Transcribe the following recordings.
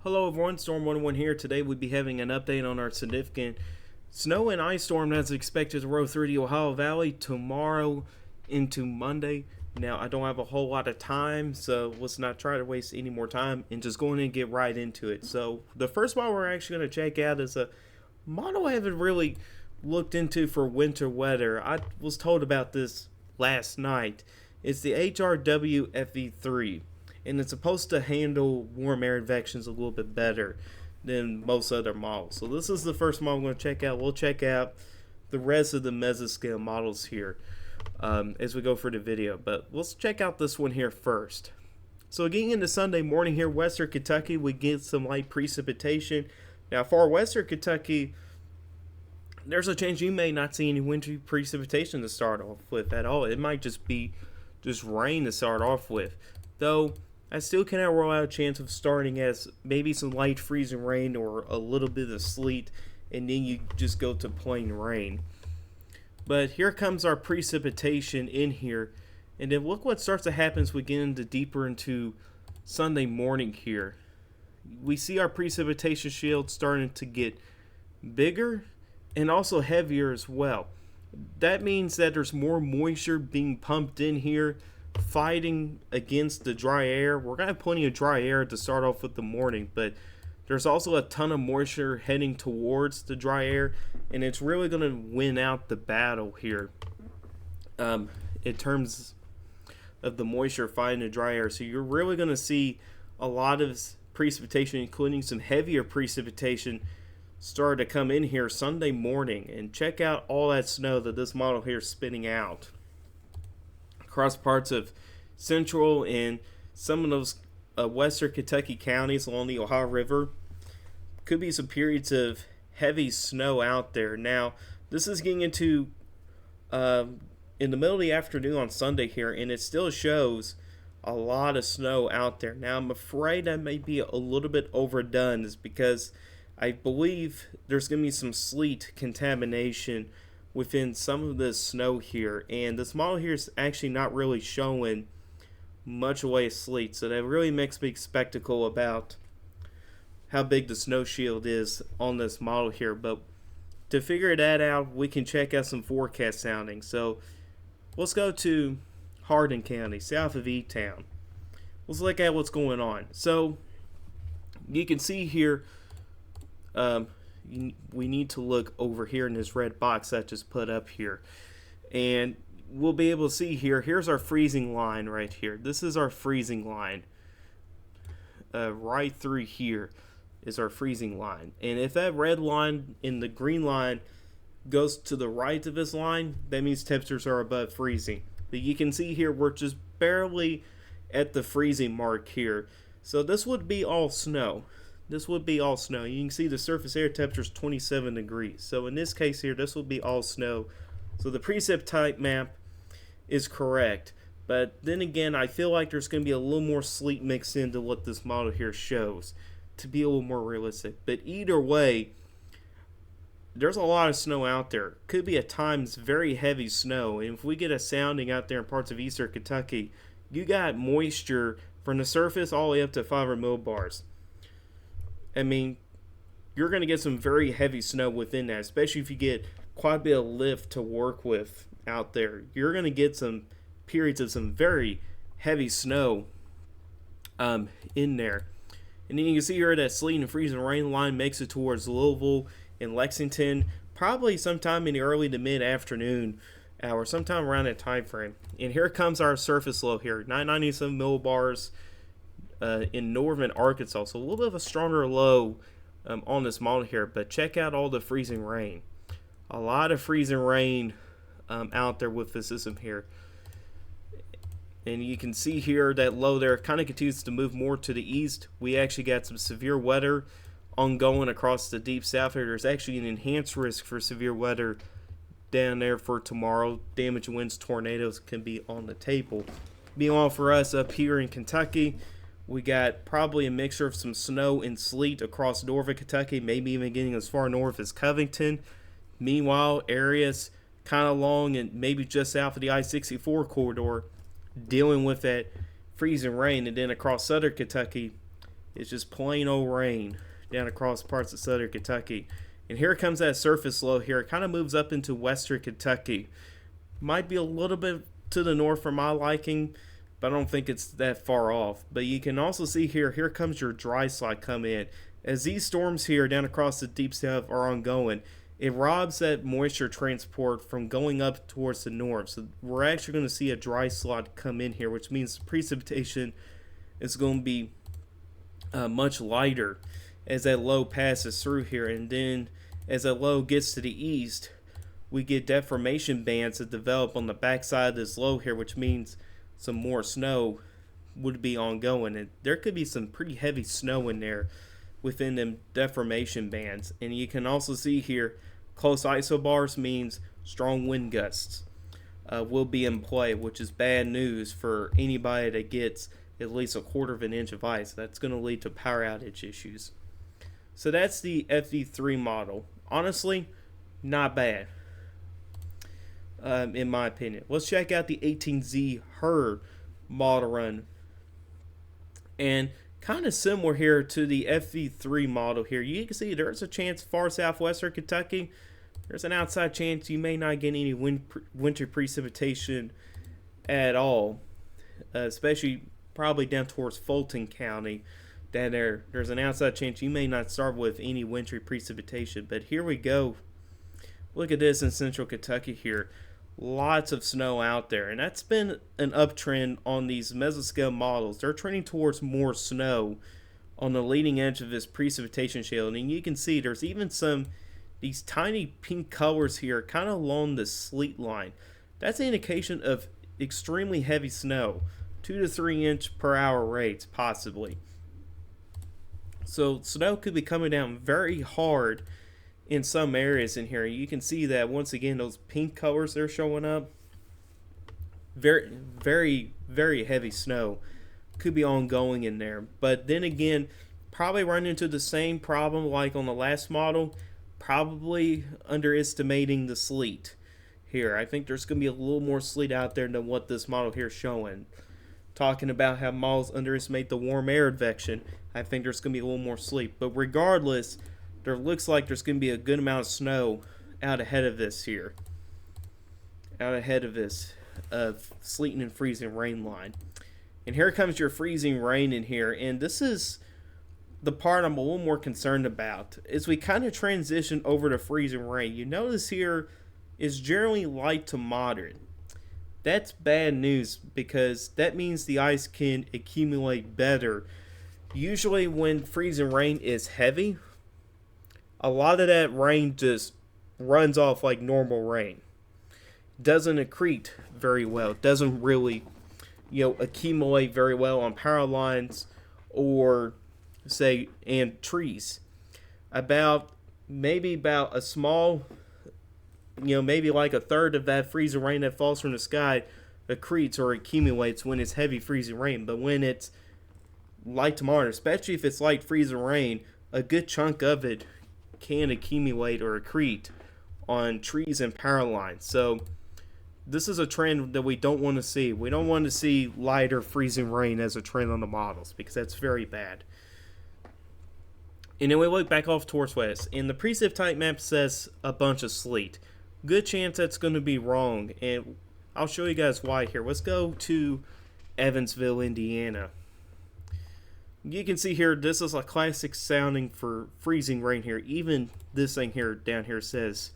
Hello everyone, Storm 101 here. Today we'll be having an update on our significant snow and ice storm that's expected to roll through the Ohio Valley tomorrow into Monday. Now, I don't have a whole lot of time, so let's not try to waste any more time and just go in and get right into it. So, the first model we're actually going to check out is a model I haven't really looked into for winter weather. I was told about this last night. It's the HRW FV3, and it's supposed to handle warm air infections a little bit better than most other models. So this is the first model I'm going to check out. We'll check out the rest of the mesoscale models here as we go through the video. But let's check out this one here first. So getting into Sunday morning here, western Kentucky, we get some light precipitation. Now far western Kentucky, there's a chance you may not see any wintry precipitation to start off with at all. It might just be just rain to start off with. Though, I still cannot rule out a chance of starting as maybe some light freezing rain or a little bit of sleet, and then you just go to plain rain. But here comes our precipitation in here, and then look what starts to happen as we get into deeper into Sunday morning here. We see our precipitation shield starting to get bigger and also heavier as well. That means that there's more moisture being pumped in here, fighting against the dry air. We're going to have plenty of dry air to start off with the morning, but there's also a ton of moisture heading towards the dry air, and it's really going to win out the battle here in terms of the moisture fighting the dry air. So you're really going to see a lot of precipitation, including some heavier precipitation, start to come in here Sunday morning. And check out all that snow that this model here is spitting out across parts of central and some of those western Kentucky counties along the Ohio River. Could be some periods of heavy snow out there. Now, this is getting into in the middle of the afternoon on Sunday here, and it still shows a lot of snow out there. Now, I'm afraid that may be a little bit overdone, is because I believe there's going to be some sleet contamination within some of the snow here, and this model here is actually not really showing much away of sleet, so that really makes me skeptical about how big the snow shield is on this model here. But to figure that out, we can check out some forecast soundings. So let's go to Hardin County, south of E-Town. Let's look at what's going on. So you can see here, we need to look over here in this red box that I just put up here, and we'll be able to see here's our freezing line right here. This is our freezing line. Right through here is our freezing line, and if that red line and the green line goes to the right of this line, that means temperatures are above freezing. But you can see here we're just barely at the freezing mark here, so this would be all snow. This would be all snow. You can see the surface air temperature is 27 degrees. So in this case here, this will be all snow. So the precip type map is correct. But then again, I feel like there's going to be a little more sleet mixed into what this model here shows to be a little more realistic. But either way, there's a lot of snow out there. Could be at times very heavy snow. And if we get a sounding out there in parts of eastern Kentucky, you got moisture from the surface all the way up to 500 millibars. I mean, you're going to get some very heavy snow within that, especially if you get quite a bit of lift to work with out there. You're going to get some periods of some very heavy snow in there. And then you can see here that sleet and freezing rain line makes it towards Louisville and Lexington, probably sometime in the early to mid-afternoon or sometime around that time frame. And here comes our surface low here, 997 millibars. In northern Arkansas, so a little bit of a stronger low on this model here, but check out all the freezing rain. A lot of freezing rain out there with the system here. And you can see here that low there kind of continues to move more to the east. We actually got some severe weather ongoing across the deep south here. There's actually an enhanced risk for severe weather down there for tomorrow. Damage winds, tornadoes can be on the table. Meanwhile, for us up here in Kentucky, we got probably a mixture of some snow and sleet across northern Kentucky, maybe even getting as far north as Covington. Meanwhile, areas kind of along and maybe just south of the I-64 corridor dealing with that freezing rain. And then across southern Kentucky, It's just plain old rain down across parts of southern Kentucky. And here comes that surface low here. It kind of moves up into western Kentucky. Might be a little bit to the north for my liking, but I don't think it's that far off. But you can also see here comes your dry slide come in. As these storms here down across the deep south are ongoing, it robs that moisture transport from going up towards the north. So we're actually going to see a dry slot come in here, which means precipitation is going to be much lighter as that low passes through here. And then as that low gets to the east, we get deformation bands that develop on the backside of this low here, which means some more snow would be ongoing. And there could be some pretty heavy snow in there within them deformation bands. And you can also see here, close isobars means strong wind gusts will be in play, which is bad news for anybody that gets at least a quarter of an inch of ice. That's going to lead to power outage issues. So that's the FV3 model. Honestly, not bad, in my opinion. Let's check out the 18Z HRRR model run. And kind of similar here to the FV3 model here. You can see there's a chance far southwestern Kentucky, there's an outside chance you may not get any winter precipitation at all, especially probably down towards Fulton County. Down there's an outside chance you may not start with any wintry precipitation. But here we go. Look at this in central Kentucky here. Lots of snow out there, and that's been an uptrend on these mesoscale models. They're trending towards more snow on the leading edge of this precipitation shield. And you can see there's even these tiny pink colors here kind of along the sleet line. That's an indication of extremely heavy snow, 2 to 3 inch per hour rates possibly. So snow could be coming down very hard in some areas in here. You can see that once again, those pink colors they're showing up. Very, very, very heavy snow could be ongoing in there. But then again, probably run into the same problem like on the last model. Probably underestimating the sleet here. I think there's going to be a little more sleet out there than what this model here is showing. Talking about how models underestimate the warm air advection, I think there's going to be a little more sleet. But regardless, there looks like there's going to be a good amount of snow out ahead of this here. Out ahead of this sleeting and freezing rain line. And here comes your freezing rain in here. And this is the part I'm a little more concerned about. As we kind of transition over to freezing rain, you notice here is generally light to moderate. That's bad news because that means the ice can accumulate better. Usually when freezing rain is heavy, a lot of that rain just runs off like normal rain. Doesn't accrete very well. Doesn't really, accumulate very well on power lines or say and trees. Maybe about a small, maybe like a third of that freezing rain that falls from the sky accretes or accumulates when it's heavy freezing rain. But when it's light to moderate, especially if it's light freezing rain, a good chunk of it can accumulate or accrete on trees and power lines. So this is a trend that we don't want to see. We don't want to see lighter freezing rain as a trend on the models because that's very bad. And then we look back off towards west, and the precip type map says a bunch of sleet. Good chance that's going to be wrong, and I'll show you guys why here. Let's go to Evansville, Indiana. You can see here, this is a classic sounding for freezing rain here. Even this thing here down here says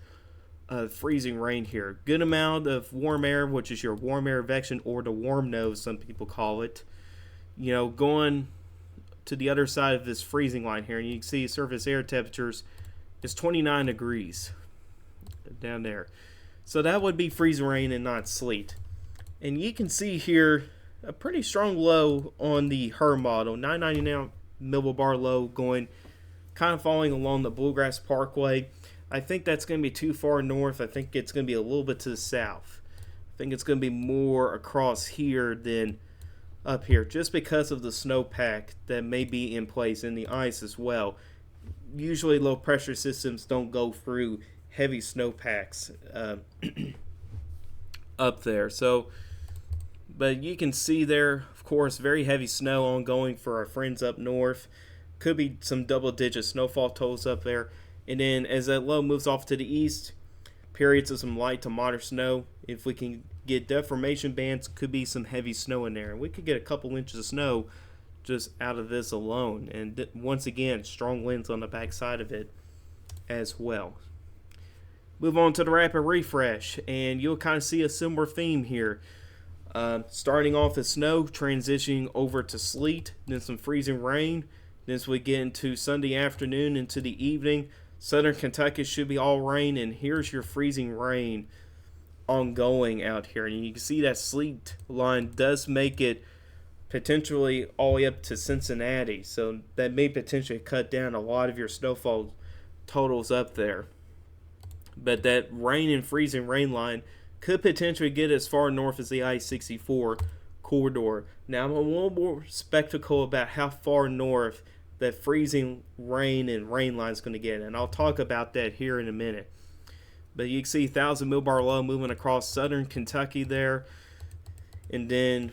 freezing rain here. Good amount of warm air, which is your warm air advection, or the warm nose, some people call it. Going to the other side of this freezing line here, and you can see surface air temperatures is 29 degrees down there. So that would be freezing rain and not sleet. And you can see here a pretty strong low on the HRRR model, 999 millibar low going kind of falling along the Bluegrass Parkway. I think that's going to be too far north. I think it's going to be a little bit to the south. I think it's going to be more across here than up here, just because of the snowpack that may be in place and the ice as well. Usually low pressure systems don't go through heavy snowpacks up there. So, but you can see there, of course, very heavy snow ongoing for our friends up north. Could be some double-digit snowfall totals up there. And then as that low moves off to the east, periods of some light to moderate snow. If we can get deformation bands, could be some heavy snow in there. And we could get a couple inches of snow just out of this alone. And once again, strong winds on the backside of it as well. Move on to the rapid refresh, and you'll kind of see a similar theme here. Starting off as snow, transitioning over to sleet, then some freezing rain. Then as we get into Sunday afternoon into the evening, southern Kentucky should be all rain, and here's your freezing rain ongoing out here. And you can see that sleet line does make it potentially all the way up to Cincinnati, so that may potentially cut down a lot of your snowfall totals up there. But that rain and freezing rain line could potentially get as far north as the I-64 corridor. Now, I'm a little more skeptical about how far north that freezing rain and rain line is going to get, and I'll talk about that here in a minute. But you can see 1,000 millbar low moving across southern Kentucky there, and then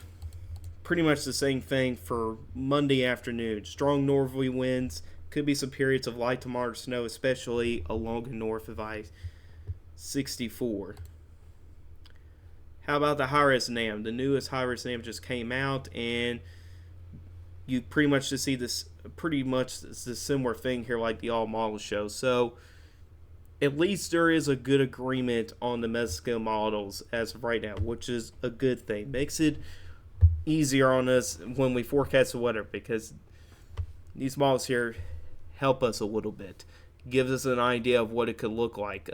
pretty much the same thing for Monday afternoon. Strong northerly winds, could be some periods of light to moderate snow, especially along the north of I-64. How about the HIRES NAM? The newest HIRES NAM just came out, and you pretty much just see this pretty much the similar thing here like the all model show. So at least there is a good agreement on the mesoscale models as of right now, which is a good thing. Makes it easier on us when we forecast the weather, because these models here help us a little bit. Gives us an idea of what it could look like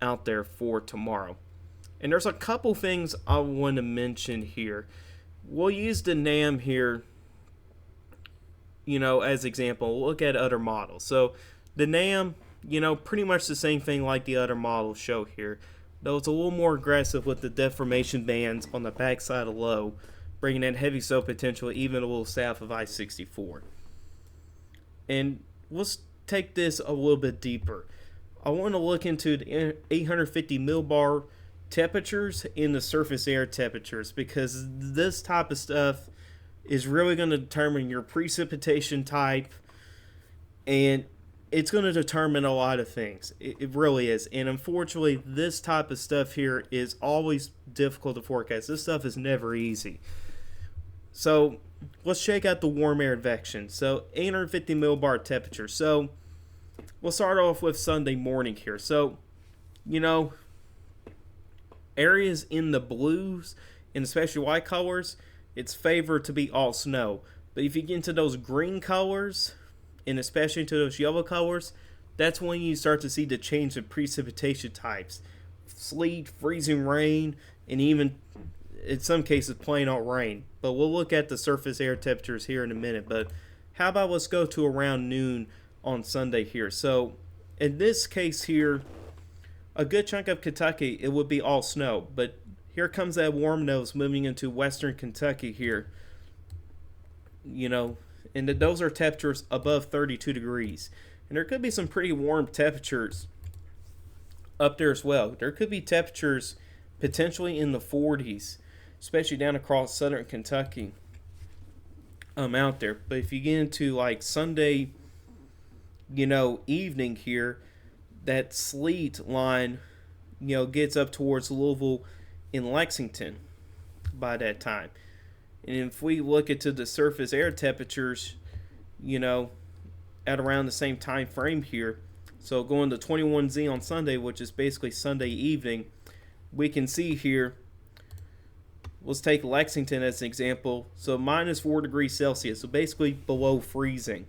out there for tomorrow. And there's a couple things I want to mention here. We'll use the NAM here, as example. Look at other models. So the NAM, pretty much the same thing like the other models show here, though it's a little more aggressive with the deformation bands on the backside of low, bringing in heavy snow potential even a little south of I-64. And let's take this a little bit deeper. I want to look into the 850 millbar temperatures and the surface air temperatures, because this type of stuff is really going to determine your precipitation type, and it's going to determine a lot of things. It really is. And unfortunately, this type of stuff here is always difficult to forecast. This stuff is never easy. So let's check out the warm air advection. So 850 millbar temperature. So we'll start off with Sunday morning here. So, areas in the blues and especially white colors, it's favored to be all snow. But if you get into those green colors, and especially into those yellow colors, that's when you start to see the change in precipitation types. Sleet, freezing rain, and even in some cases plain old rain. But we'll look at the surface air temperatures here in a minute. But how about let's go to around noon on Sunday here. So in this case here, a good chunk of Kentucky, it would be all snow. But here comes that warm nose moving into western Kentucky here. And those are temperatures above 32 degrees. And there could be some pretty warm temperatures up there as well. There could be temperatures potentially in the 40s, especially down across southern Kentucky out there. But if you get into like Sunday, evening here, that sleet line, gets up towards Louisville and Lexington by that time. And if we look into the surface air temperatures, at around the same time frame here, so going to 21Z on Sunday, which is basically Sunday evening, we can see here, let's take Lexington as an example. So minus 4 degrees Celsius, so basically below freezing.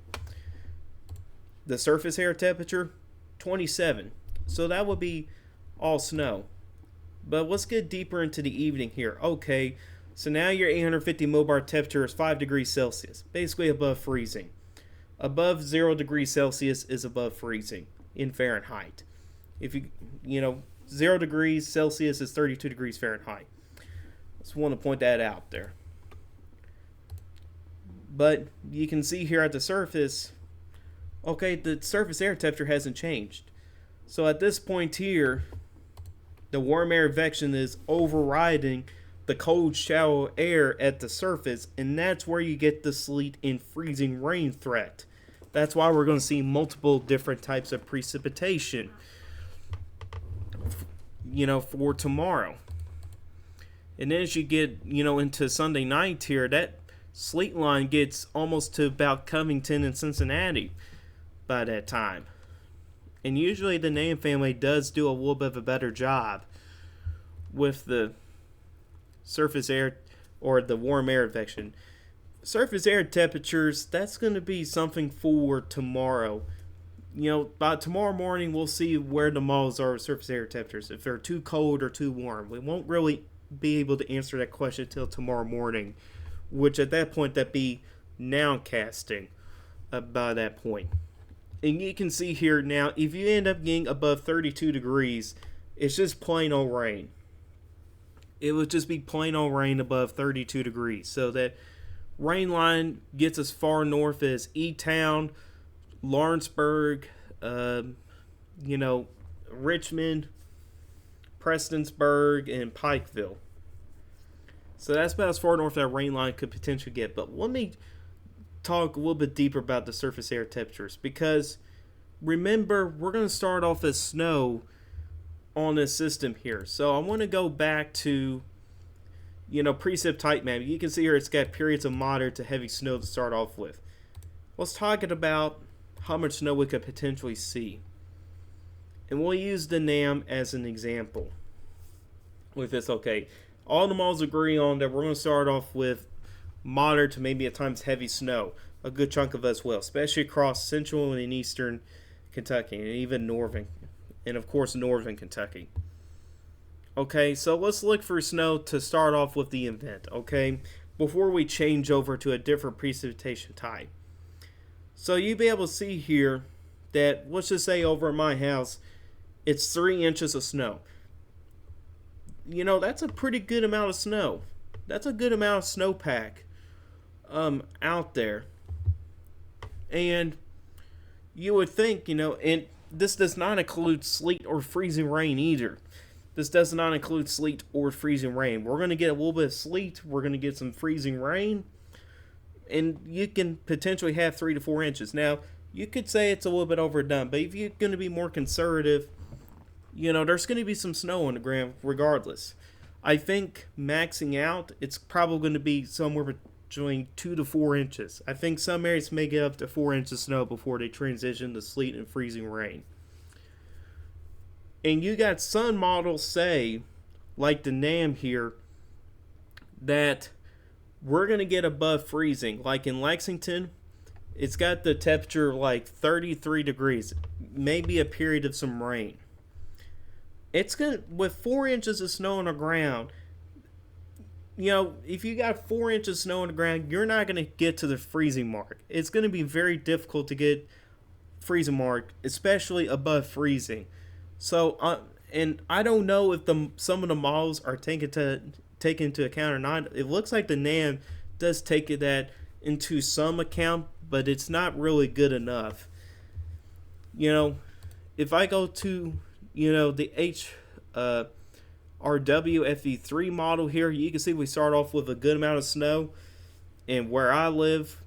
The surface air temperature, 27. So that would be all snow. But let's get deeper into the evening here. Okay, so now your 850 millbar temperature is 5 degrees Celsius, basically above freezing. Above 0 degrees Celsius is above freezing in Fahrenheit. If 0 degrees Celsius is 32 degrees Fahrenheit. Just want to point that out there. But you can see here at the surface, okay, the surface air temperature hasn't changed. So at this point here, the warm air advection is overriding the cold, shallow air at the surface, and that's where you get the sleet and freezing rain threat. That's why we're going to see multiple different types of precipitation, for tomorrow. And then as you get, into Sunday night here, that sleet line gets almost to about Covington and Cincinnati by that time. And usually the NAM family does do a little bit of a better job with the surface air or the warm air advection. Surface air temperatures, that's going to be something for tomorrow. By tomorrow morning, we'll see where the models are with surface air temperatures. If they're too cold or too warm. We won't really be able to answer that question until tomorrow morning, which at that point, that'd be nowcasting by that point. And you can see here now, if you end up getting above 32 degrees, it's just plain old rain. It would just be plain old rain above 32 degrees. So that rain line gets as far north as E-Town, Lawrenceburg, Richmond, Prestonsburg, and Pikeville. So that's about as far north that rain line could potentially get. But let me talk a little bit deeper about the surface air temperatures, because remember, we're going to start off as snow on this system here. So I want to go back to precip type map. You can see here it's got periods of moderate to heavy snow to start off with. Let's talk about how much snow we could potentially see, and we'll use the NAM as an example with this. Okay, all the models agree on that we're going to start off with moderate to maybe at times heavy snow. A good chunk of us will, especially across central and eastern Kentucky, and even northern Kentucky. Okay, so let's look for snow to start off with the event, okay, before we change over to a different precipitation type. So you'll be able to see here that, let's just say over at my house, it's 3 inches of snow. That's a pretty good amount of snow. That's a good amount of snowpack out there. And you would think, and this does not include sleet or freezing rain either. This does not include sleet or freezing rain. We're going to get a little bit of sleet. We're going to get some freezing rain. And you can potentially have 3 to 4 inches. Now, you could say it's a little bit overdone, but if you're going to be more conservative, there's going to be some snow on the ground regardless. I think maxing out, it's probably going to be somewhere between 2 to 4 inches. I think some areas may get up to 4 inches of snow before they transition to sleet and freezing rain. And you got some models say, like the NAM here, that we're going to get above freezing. Like in Lexington, it's got the temperature like 33 degrees, maybe a period of some rain. It's going to, with 4 inches of snow on the ground, if you got 4 inches of snow on the ground, you're not going to get to the freezing mark. It's going to be very difficult to get freezing mark, especially above freezing. So, and I don't know if some of the models are taken into account or not. It looks like the NAM does take that into some account, but it's not really good enough. If I go to the RW FE3 model here, you can see we start off with a good amount of snow, and where I live,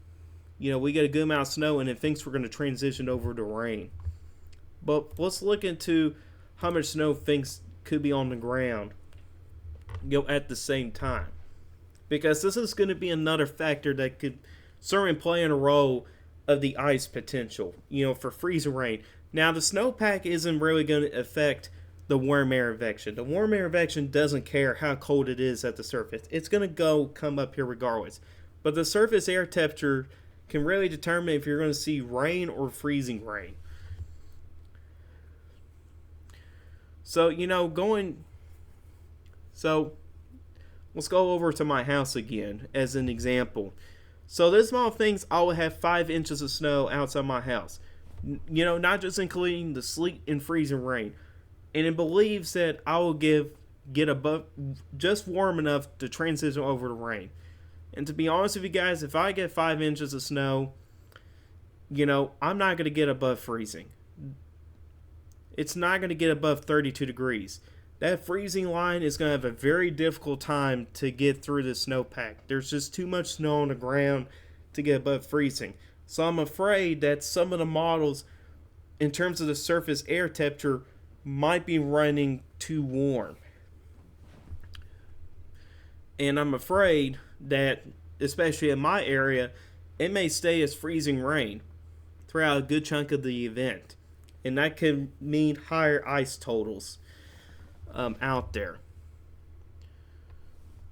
we get a good amount of snow, and it thinks we're going to transition over to rain. But let's look into how much snow things could be on the ground at the same time, because this is going to be another factor that could certainly play in a role of the ice potential, for freezing rain. Now, the snowpack isn't really going to affect the warm air advection. The warm air advection doesn't care how cold it is at the surface. It's going to come up here regardless. But the surface air temperature can really determine if you're going to see rain or freezing rain. So, let's go over to my house again as an example. So this model thinks I will have 5 inches of snow outside my house. Not just including the sleet and freezing rain. And it believes that I will get above just warm enough to transition over to rain. And to be honest with you guys, if I get 5 inches of snow, I'm not going to get above freezing. It's not going to get above 32 degrees. that freezing line is going to have a very difficult time to get through the snowpack. There's just too much snow on the ground to get above freezing. So I'm afraid that some of the models, in terms of the surface air temperature, might be running too warm. And I'm afraid that, especially in my area, it may stay as freezing rain throughout a good chunk of the event. And that could mean higher ice totals out there.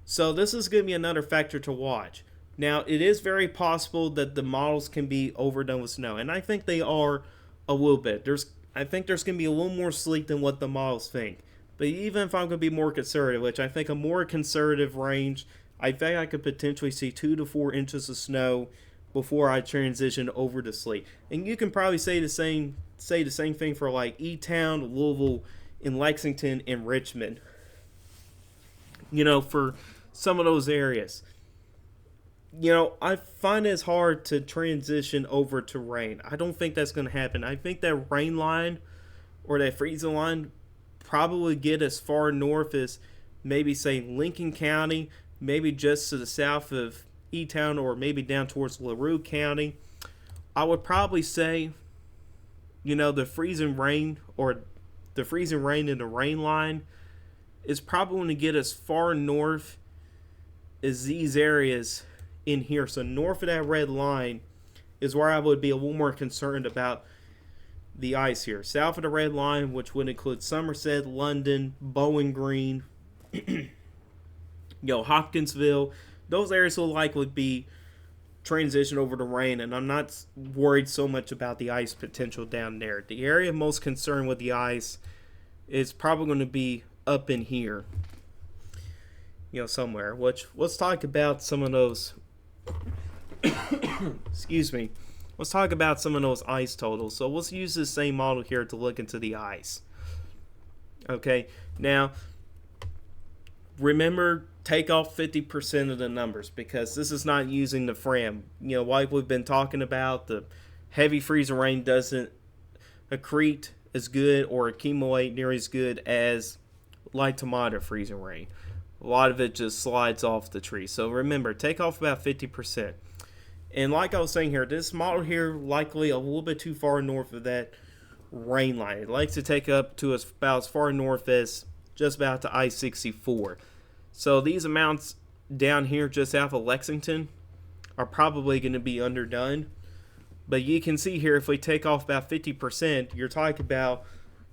So this is going to be another factor to watch. Now, it is very possible that the models can be overdone with snow, and I think they are a little bit. I think there's going to be a little more sleet than what the models think. But even if I'm going to be more conservative, which I think a more conservative range, I think I could potentially see 2 to 4 inches of snow before I transition over to sleet. And you can probably say the same thing for like E-Town, Louisville, and Lexington, and Richmond. For some of those areas. I find it's hard to transition over to rain. I don't think that's going to happen. I think that rain line or that freezing line probably get as far north as maybe, say, Lincoln County, maybe just to the south of E-Town, or maybe down towards LaRue County. I would probably say, the freezing rain and the rain line is probably going to get as far north as these areas in here. So north of that red line is where I would be a little more concerned about the ice here. South of the red line, which would include Somerset, London, Bowling Green, Hopkinsville, those areas will likely be transition over to rain, and I'm not worried so much about the ice potential down there. The area most concerned with the ice is probably going to be up in here, somewhere. Which, let's talk about some of those excuse me. Let's talk about some of those ice totals. So let's use this same model here to look into the ice. Okay, now remember, take off 50% of the numbers, because this is not using the FRAM. Like we've been talking about, the heavy freezing rain doesn't accrete as good or accumulate near as good as light to moderate freezing rain. A lot of it just slides off the tree. So remember, take off about 50%. And like I was saying here, this model here likely a little bit too far north of that rain line. It likes to take up to about as far north as just about to I-64. So these amounts down here just south of Lexington are probably going to be underdone. But you can see here, if we take off about 50%, you're talking about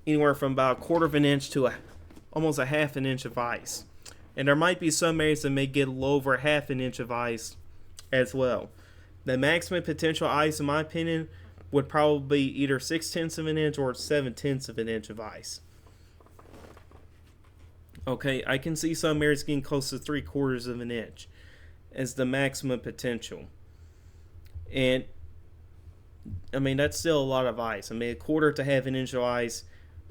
anywhere from about a quarter of an inch to almost a half an inch of ice. And there might be some areas that may get low over half an inch of ice as well. The maximum potential ice, in my opinion, would probably be either 6/10 of an inch or 7/10 of an inch of ice. Okay, I can see some areas getting close to 3/4 of an inch as the maximum potential. And, that's still a lot of ice. A quarter to half an inch of ice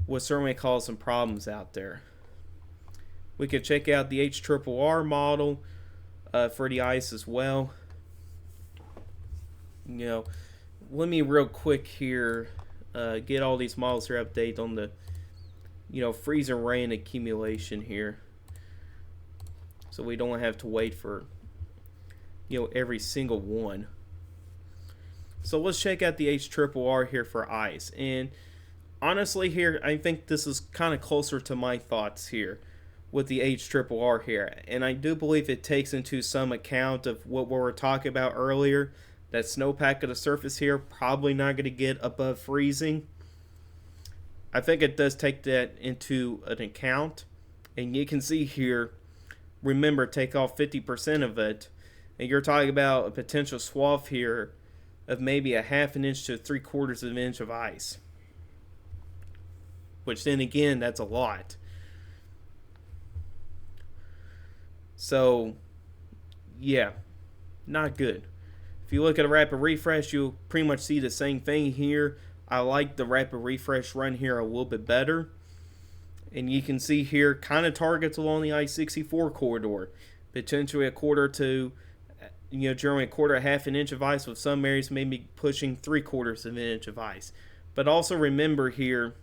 would certainly cause some problems out there. We could check out the HRRR model for the ice as well. Let me real quick here get all these models here update on the freezing rain accumulation here, so we don't have to wait for every single one. So let's check out the HRRR here for ice. And honestly here, I think this is kind of closer to my thoughts here with the HRRR here. And I do believe it takes into some account of what we were talking about earlier, that snowpack of the surface here probably not going to get above freezing. I think it does take that into an account. And you can see here, remember, take off 50% of it, and you're talking about a potential swath here of maybe a half an inch to 3/4 of an inch of ice. Which then again, that's a lot. So, yeah, not good. If you look at a rapid refresh, you'll pretty much see the same thing here. I like the rapid refresh run here a little bit better. And you can see here kind of targets along the I-64 corridor. Potentially a quarter to, generally a quarter, a half an inch of ice, with some areas maybe pushing 3/4 of an inch of ice. But also remember here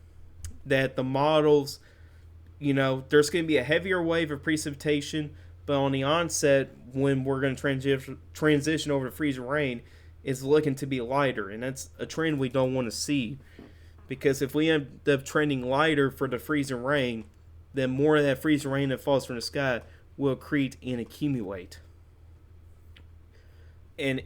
that the models There's going to be a heavier wave of precipitation, but on the onset, when we're going to transition over to freezing rain, is looking to be lighter, and that's a trend we don't want to see, because if we end up trending lighter for the freezing rain, then more of that freezing rain that falls from the sky will accrete and accumulate. And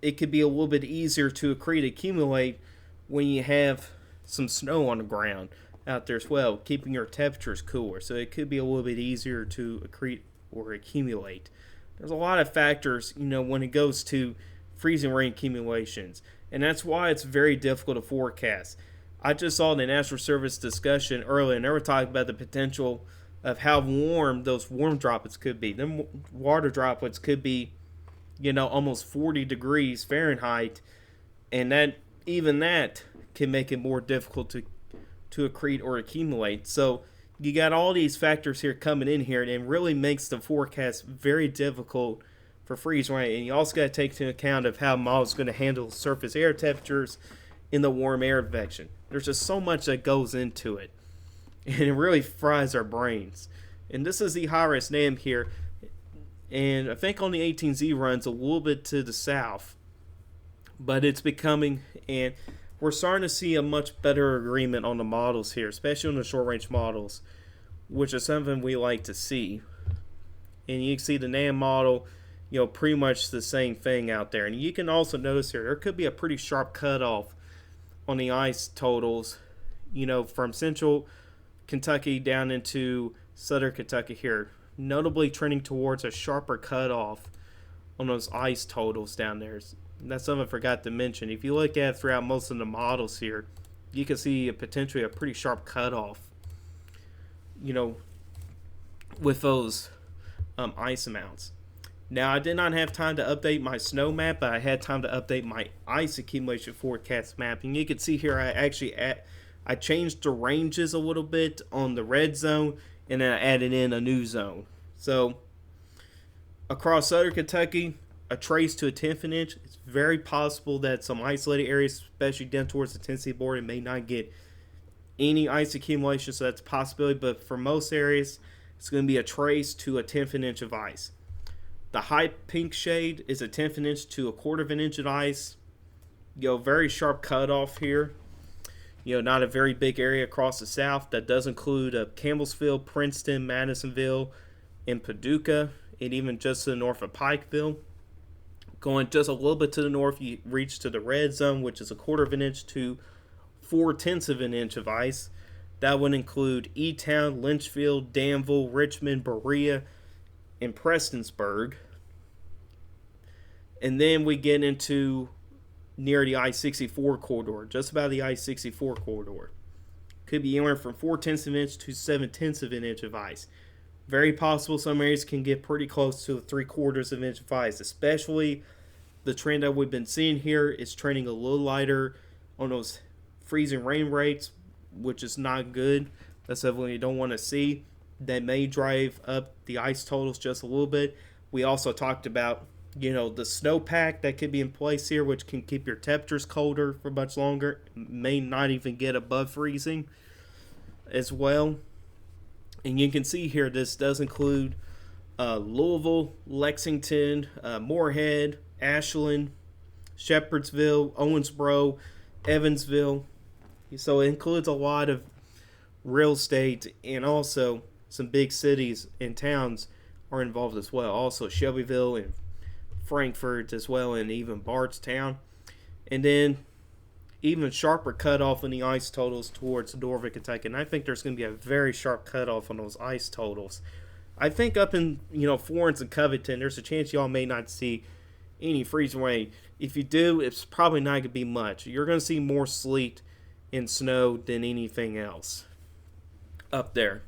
it could be a little bit easier to accumulate when you have some snow on the ground out there as well, keeping your temperatures cooler. So it could be a little bit easier to accrete or accumulate. There's a lot of factors, when it goes to freezing rain accumulations, and that's why it's very difficult to forecast. I just saw the National Service discussion earlier, and they were talking about the potential of how warm those warm droplets could be. Them water droplets could be, almost 40 degrees Fahrenheit, and that can make it more difficult to accrete or accumulate. So you got all these factors here coming in here, and it really makes the forecast very difficult for freeze rain. And you also got to take into account of how models going to handle surface air temperatures in the warm air advection. There's just so much that goes into it, and it really fries our brains. And this is the high-risk NAM here, and I think on the 18Z runs a little bit to the south, but it's becoming, and we're starting to see a much better agreement on the models here, especially on the short-range models, which is something we like to see. And you can see the NAM model, pretty much the same thing out there. And you can also notice here, there could be a pretty sharp cutoff on the ice totals, from central Kentucky down into southern Kentucky here, notably trending towards a sharper cutoff on those ice totals down there. That's something I forgot to mention. If you look at throughout most of the models here, you can see potentially a pretty sharp cutoff, with those ice amounts. Now, I did not have time to update my snow map, but I had time to update my ice accumulation forecast map. And you can see here I changed the ranges a little bit on the red zone, and then I added in a new zone. So, across southern Kentucky, a trace to a 10th of an inch. It's very possible that some isolated areas, especially down towards the Tennessee border, may not get any ice accumulation, so that's a possibility. But for most areas, it's going to be a trace to a 10th of an inch of ice. The high pink shade is a 10th of an inch to a quarter of an inch of ice. Very sharp cutoff here. Not a very big area across the south. That does include Campbellsville, Princeton, Madisonville, and Paducah, and even just to the north of Pikeville. Going just a little bit to the north, you reach to the red zone, which is a quarter of an inch to 4/10 of an inch of ice. That would include E-Town, Lynchfield, Danville, Richmond, Berea, and Prestonsburg. And then we get into near the I-64 corridor, just about the I-64 corridor. Could be anywhere from 4/10 of an inch to 7/10 of an inch of ice. Very possible some areas can get pretty close to 3/4 of an inch of ice, especially the trend that we've been seeing here is trending a little lighter on those freezing rain rates, which is not good. That's something you don't want to see. That may drive up the ice totals just a little bit. We also talked about, the snowpack that could be in place here, which can keep your temperatures colder for much longer. May not even get above freezing as well. And you can see here, this does include Louisville, Lexington, Moorhead, Ashland, Shepherdsville, Owensboro, Evansville. So it includes a lot of real estate, and also some big cities and towns are involved as well. Also Shelbyville and Frankfort as well, and even Bardstown. And then even sharper cutoff in the ice totals towards northern Kentucky. And I think there's going to be a very sharp cutoff on those ice totals. I think up in, Florence and Covington, there's a chance y'all may not see any freezing rain. If you do, it's probably not going to be much. You're going to see more sleet and snow than anything else up there.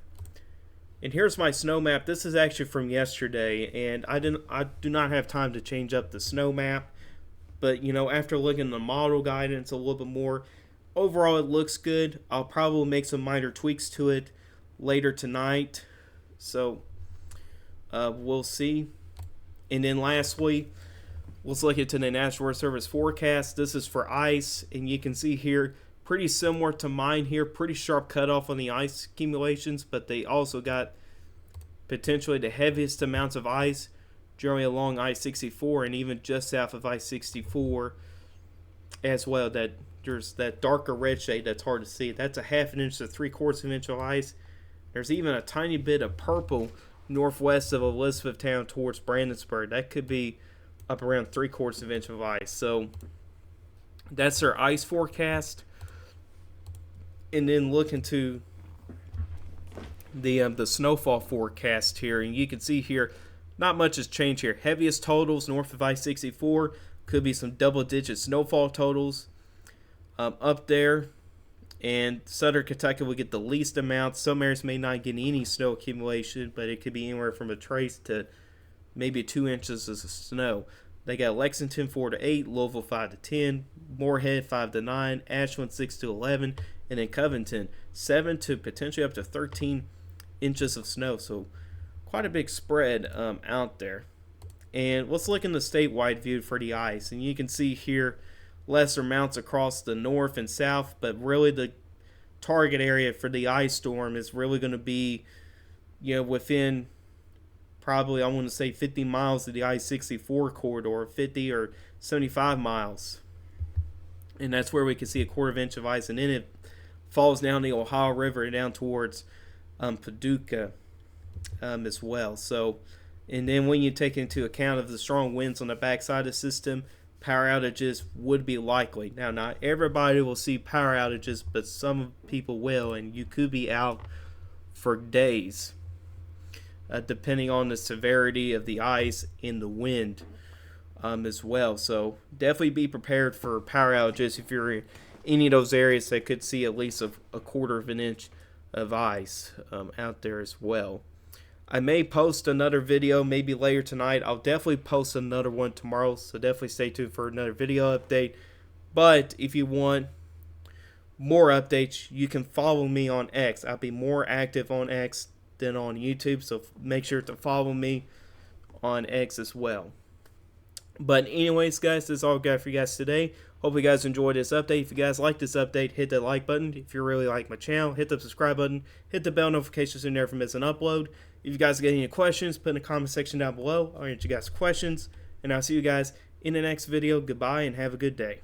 And here's my snow map. This is actually from yesterday, and I do not have time to change up the snow map. But, after looking at the model guidance a little bit more, overall it looks good. I'll probably make some minor tweaks to it later tonight. So, we'll see. And then lastly, let's look into the National Weather Service forecast. This is for ice, and you can see here pretty similar to mine here. Pretty sharp cutoff on the ice accumulations, but they also got potentially the heaviest amounts of ice generally along I-64 and even just south of I-64 as well. That there's that darker red shade that's hard to see. That's a ½ inch to 3/4 of an inch of ice. There's even a tiny bit of purple northwest of Elizabethtown towards Brandonsburg. That could be up around 3/4 of an inch of ice. So that's their ice forecast. And then look into the snowfall forecast here, and you can see here not much has changed here. Heaviest totals north of I-64, could be some double-digit snowfall totals up there. And Southern Kentucky will get the least amount. Some areas may not get any snow accumulation, but it could be anywhere from a trace to maybe 2 inches of snow. They got Lexington 4 to 8, Louisville 5 to 10, Moorhead 5 to 9, Ashland 6 to 11, and then Covington 7 to potentially up to 13 inches of snow. So quite a big spread out there. And let's look in the statewide view for the ice, and you can see here lesser amounts across the north and south, but really the target area for the ice storm is really going to be, within probably, I want to say 50 miles of the I-64 corridor, 50 or 75 miles. And that's where we can see a 1/4 inch of ice, and then it falls down the Ohio River and down towards Paducah as well. So, and then when you take into account of the strong winds on the backside of the system, power outages would be likely. Now, not everybody will see power outages, but some people will, and you could be out for days, depending on the severity of the ice and the wind as well. So definitely be prepared for power outages if you're in any of those areas that could see at least a 1/4 of an inch of ice out there as well. I may post another video maybe later tonight. I'll definitely post another one tomorrow, so definitely stay tuned for another video update. But if you want more updates, you can follow me on X. I'll be more active on X than on YouTube, so make sure to follow me on X as well. But anyways, guys, this is all I've got for you guys today. Hope you guys enjoyed this update. If you guys like this update, hit that like button. If you really like my channel, hit the subscribe button. Hit the bell notifications so you never miss an upload. If you guys get any questions, put in the comment section down below. I'll answer you guys' questions. And I'll see you guys in the next video. Goodbye and have a good day.